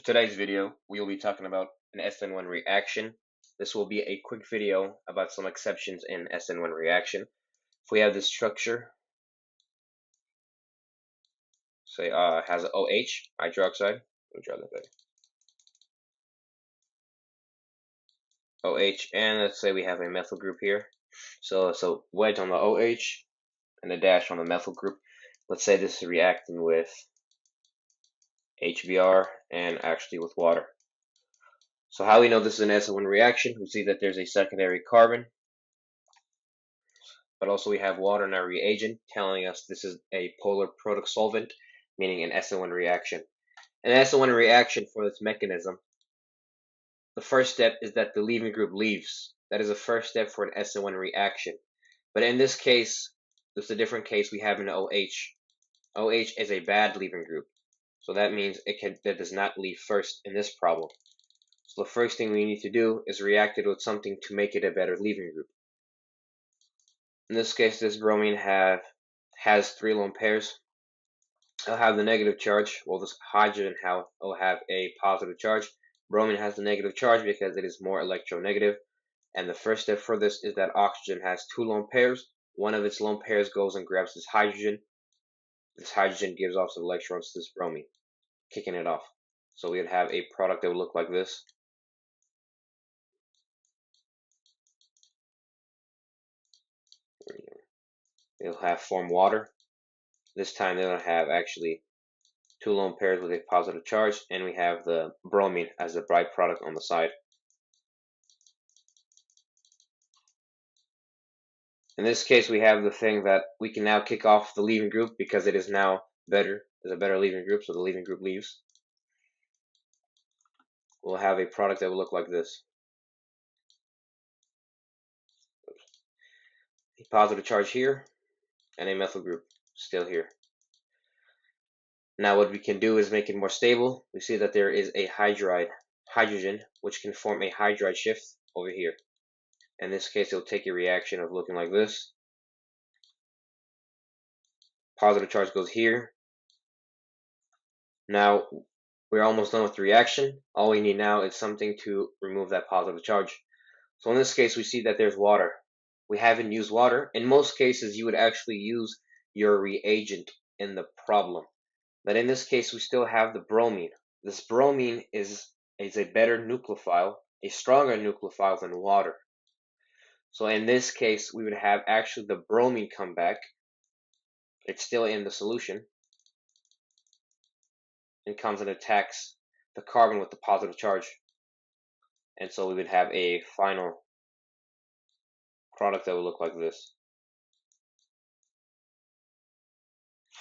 today's video, we will be talking about an SN1 reaction. This will be a quick video about some exceptions in SN1 reaction. If we have this structure, say has an OH, hydroxide, let me draw that better. OH, and let's say we have a methyl group here. So wedge on the OH and a dash on the methyl group. Let's say this is reacting with HBr and actually with water. So how we know this is an SN1 reaction, we see that there's a secondary carbon, but also we have water in our reagent telling us this is a polar product solvent, meaning an SN1 reaction. An SN1 reaction, for this mechanism, the first step is that the leaving group leaves. That is the first step for an SN1 reaction. But in this case, this is a different case, we have an OH. OH is a bad leaving group. So that means it does not leave first in this problem. So the first thing we need to do is react it with something to make it a better leaving group. In this case, this bromine has 3 lone pairs. It'll have the negative charge, while this hydrogen will have a positive charge. Bromine has the negative charge because it is more electronegative. And the first step for this is that oxygen has 2 lone pairs. One of its lone pairs goes and grabs this hydrogen. This hydrogen gives off some electrons to this bromine, kicking it off. So we would have a product that would look like this. It'll have formed water. This time they'll have actually 2 lone pairs with a positive charge, and we have the bromine as a byproduct on the side. In this case, we have the thing that we can now kick off the leaving group because it is now better. There's a better leaving group, so the leaving group leaves. We'll have a product that will look like this. A positive charge here, and a methyl group still here. Now what we can do is make it more stable. We see that there is a hydrogen, which can form a hydride shift over here. In this case, it'll take a reaction of looking like this. Positive charge goes here. Now we're almost done with the reaction. All we need now is something to remove that positive charge. So in this case, we see that there's water. We haven't used water. In most cases, you would actually use your reagent in the problem. But in this case, we still have the bromine. This bromine is a better nucleophile, a stronger nucleophile than water. So in this case, we would have actually the bromine come back. It's still in the solution. And comes and attacks the carbon with the positive charge. And so we would have a final product that would look like this.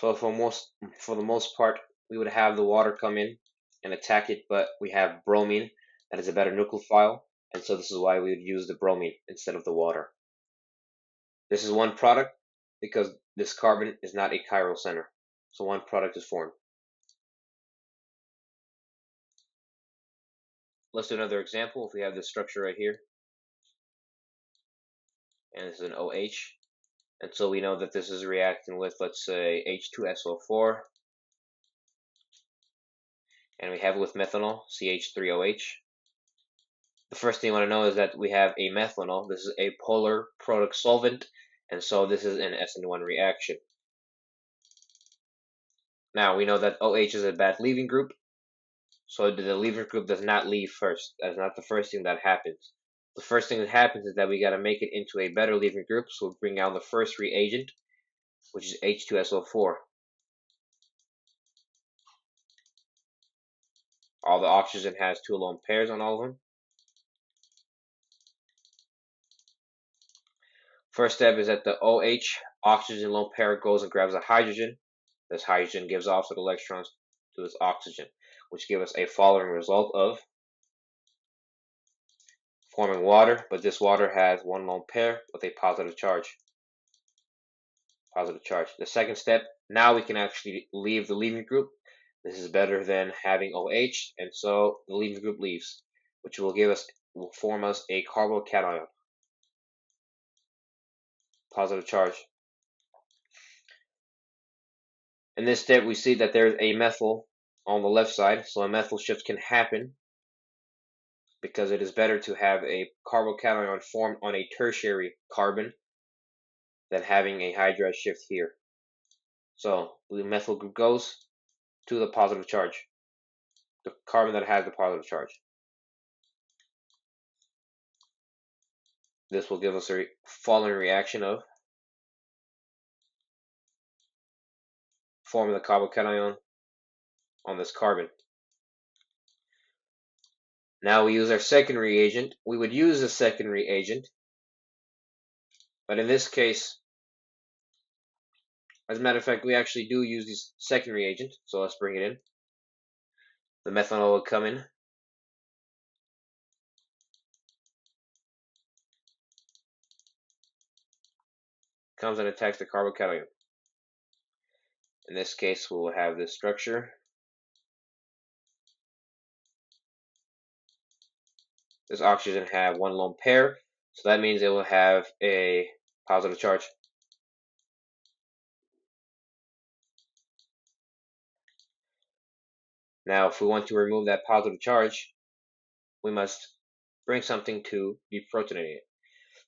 So for the most part, we would have the water come in and attack it, but we have bromine that is a better nucleophile, and so this is why we would use the bromine instead of the water. This is one product because this carbon is not a chiral center, so one product is formed. Let's do another example. If we have this structure right here, and this is an OH, and so we know that this is reacting with, let's say, H2SO4, and we have it with methanol, CH3OH. The first thing you want to know is that we have a methanol. This is a polar product solvent, and so this is an SN1 reaction. Now we know that OH is a bad leaving group, so the leaving group does not leave first. That's not the first thing that happens. The first thing that happens is that we got to make it into a better leaving group, so we'll bring out the first reagent, which is H2SO4. All the oxygen has 2 lone pairs on all of them. First step is that the OH oxygen lone pair goes and grabs a hydrogen. This hydrogen gives off the electrons to this oxygen, which gives us a following result of forming water, but this water has 1 lone pair with a positive charge. The second step, now we can actually leave the leaving group. This is better than having OH, and so the leaving group leaves, which will form us a carbocation. Positive charge. In this step, we see that there's a methyl on the left side, so a methyl shift can happen because it is better to have a carbocation formed on a tertiary carbon than having a hydride shift here. So the methyl group goes to the positive charge, the carbon that has the positive charge. This will give us a following reaction of forming the carbocation on this carbon. Now we use our second reagent. We would use the second reagent, but in this case, as a matter of fact, we actually do use this second reagent. So let's bring it in. The methanol will come in. Comes and attacks the carbocation. In this case, we will have this structure. This oxygen have one lone pair, so that means it will have a positive charge. Now, if we want to remove that positive charge, we must bring something to deprotonate it.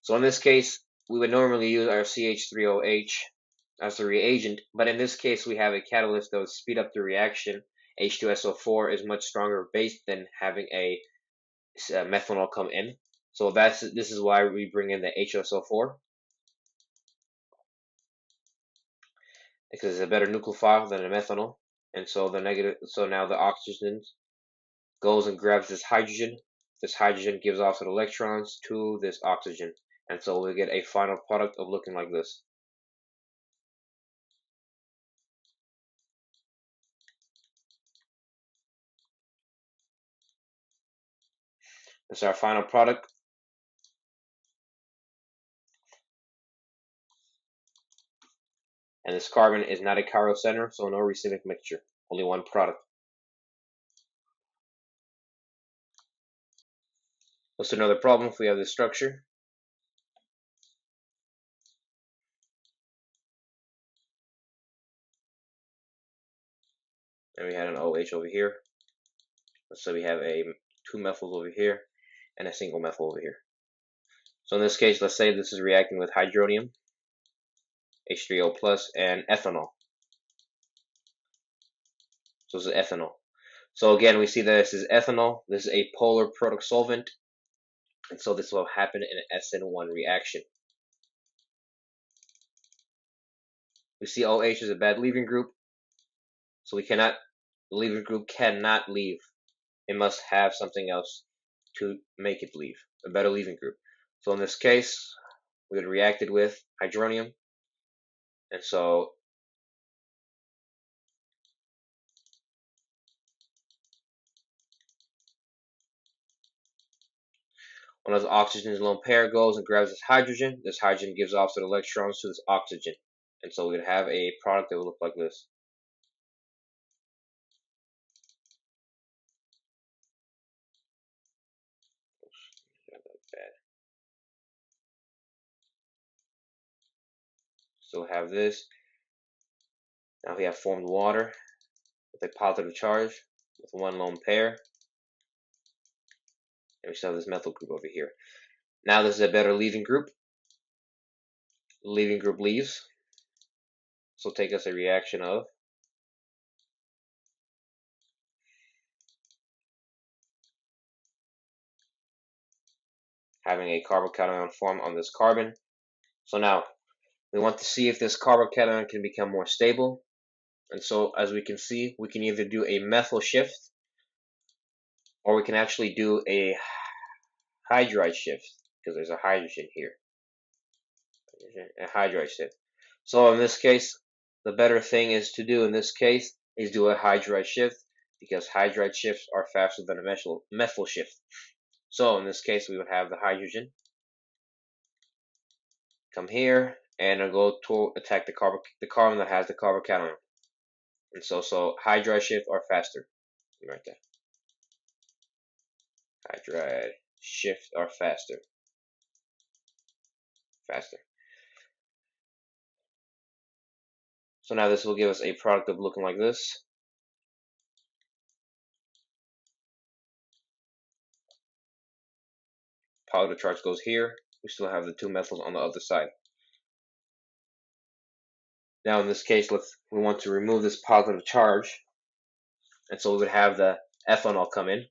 So in this case, we would normally use our CH3OH as the reagent, but in this case, we have a catalyst that would speed up the reaction. H2SO4 is much stronger base than having a methanol come in. So this is why we bring in the H2SO4, because it's a better nucleophile than a methanol. And so now the oxygen goes and grabs this hydrogen. This hydrogen gives off the electrons to this oxygen. And so we get a final product of looking like this. This is our final product. And this carbon is not a chiral center, so no racemic mixture, only one product. What's another problem if we have this structure? And we had an OH over here. So we have two methyls over here and a single methyl over here. So in this case, let's say this is reacting with hydronium, H3O plus, and ethanol. So this is ethanol. So again, we see that this is ethanol. This is a polar product solvent. And so this will happen in an SN1 reaction. We see OH is a bad leaving group. So the leaving group cannot leave. It must have something else to make it leave, a better leaving group. So in this case, we would react it with hydronium. And so one of the oxygen's lone pair goes and grabs this hydrogen gives off the electrons to this oxygen. And so we would have a product that would look like this. So we have this. Now we have formed water with a positive charge with one lone pair. And we still have this methyl group over here. Now this is a better leaving group. Leaving group leaves. So take us a reaction of having a carbocation form on this carbon. So now we want to see if this carbocation can become more stable. And so as we can see, we can either do a methyl shift or we can actually do a hydride shift because there's a hydrogen here. A hydride shift. So in this case, the better thing is to do in this case is do a hydride shift because hydride shifts are faster than a methyl shift. So in this case, we would have the hydrogen come here and go to attack the carbon that has the carbocation. And so hydride shift are faster. Right there. Hydride shift are faster. So now this will give us a product of looking like this. Positive charge goes here. We still have the two methyls on the other side. Now in this case, we want to remove this positive charge, and so we would have the ethanol come in.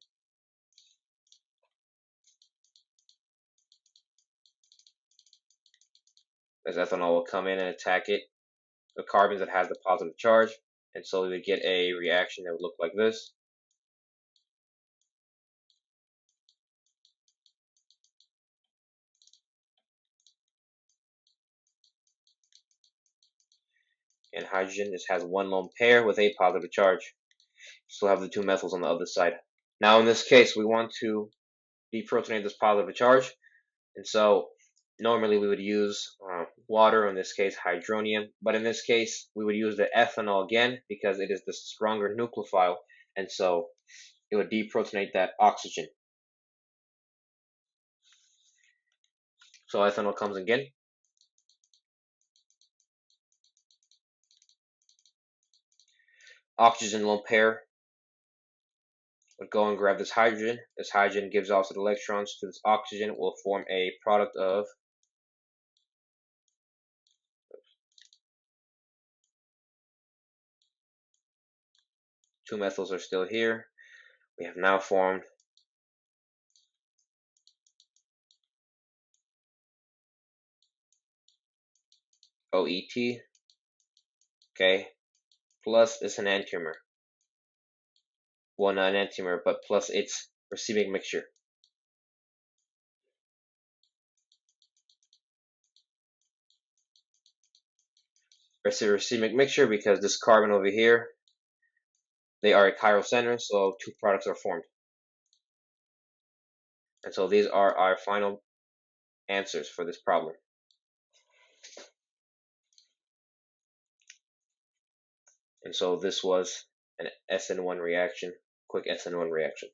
As ethanol will come in and attack the carbons that has the positive charge, and so we would get a reaction that would look like this. And hydrogen just has one lone pair with a positive charge. Still have the two methyls on the other side. Now in this case, we want to deprotonate this positive charge, and so normally we would use water, in this case hydronium, but in this case we would use the ethanol again because it is the stronger nucleophile, and so it would deprotonate that oxygen. So ethanol comes again. Oxygen lone pair would go and grab this hydrogen. This hydrogen gives off the electrons to this oxygen. It will form a product of two methyls are still here. We have now formed OET, okay, plus it's an enantiomer. Well, not an enantiomer, but plus its racemic mixture. It's a racemic mixture because this carbon over here, they are a chiral center, so two products are formed. And so these are our final answers for this problem. And so this was an SN1 reaction, quick SN1 reaction.